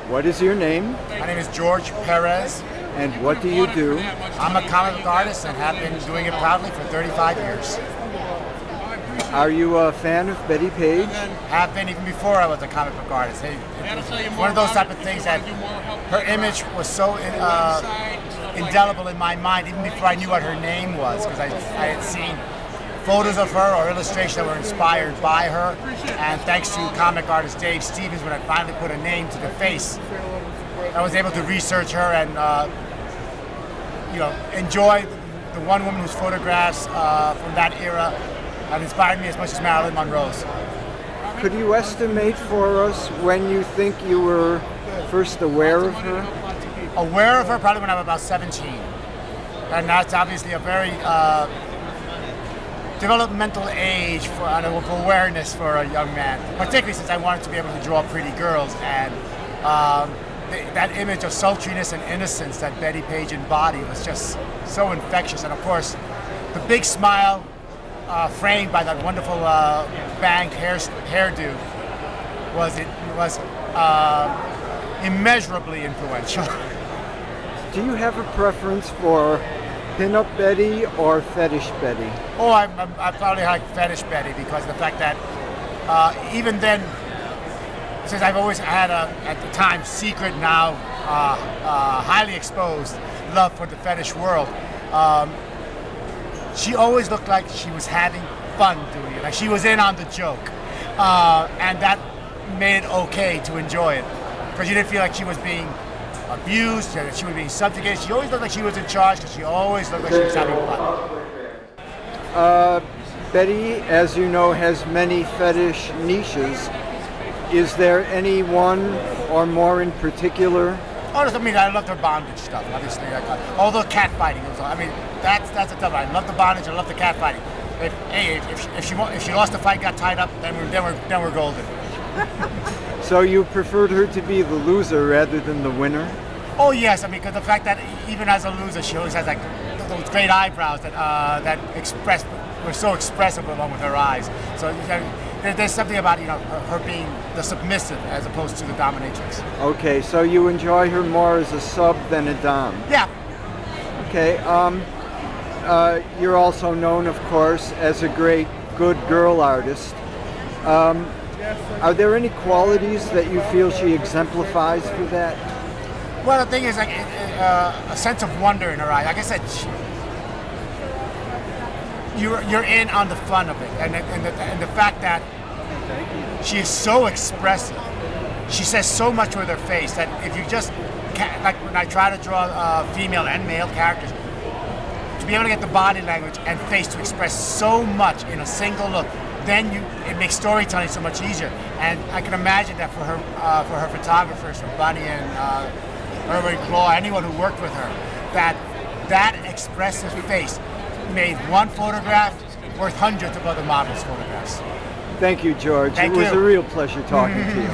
What is your name? My name is George Perez. And what do you do? I'm a comic book artist and have been doing it proudly for 35 years. Are you a fan of Bettie Page? Have been even before I was a comic book artist. It was one of those type of things that her image was so indelible in my mind even before I knew what her name was, because I had seen photos of her or illustrations that were inspired by her, and thanks to comic artist Dave Stevens, when I finally put a name to the face, I was able to research her and enjoy the one woman whose photographs from that era have inspired me as much as Marilyn Monroe's. Could you estimate for us when you think you were first aware of her? Aware of her probably when I was about 17, and that's obviously a very developmental age for awareness for a young man, particularly since I wanted to be able to draw pretty girls, and that image of sultriness and innocence that Bettie Page embodied was just so infectious. And of course, the big smile framed by that wonderful banged hairdo was immeasurably influential. Do you have a preference for Pin-Up Bettie or Fetish Bettie? Oh, I probably like Fetish Bettie because of the fact that even then, since I've always had at the time, secret, now highly exposed love for the fetish world, she always looked like she was having fun doing it, like she was in on the joke, and that made it okay to enjoy it, because you didn't feel like she was being abused, that she was being subjugated. She always looked like she was in charge, because she always looked like she was having fun. Bettie, as you know, has many fetish niches. Is there any one or more in particular? Oh, I mean, I loved her bondage stuff, obviously. All the cat fighting. I mean, that's a tough one. I love the bondage. I love the cat fighting. If she lost the fight, got tied up, then we're golden. So you preferred her to be the loser rather than the winner? Oh yes, I mean, because the fact that even as a loser, she always has like those great eyebrows that were so expressive along with her eyes. So there's something about her being the submissive as opposed to the dominatrix. Okay, so you enjoy her more as a sub than a dom? Yeah. Okay. You're also known, of course, as a great good girl artist. Are there any qualities that you feel she exemplifies for that? Well, the thing is, like a sense of wonder in her eye. Like I said, you're in on the fun of it, and the fact that she is so expressive. She says so much with her face that if you just like when I try to draw female and male characters, to be able to get the body language and face to express so much in a single look, then it makes storytelling so much easier. And I can imagine that for her photographers, for Bunny and Irwin Claw, anyone who worked with her, that expressive face made one photograph worth hundreds of other models' photographs. Thank you, George. Thank you. It was a real pleasure talking to you.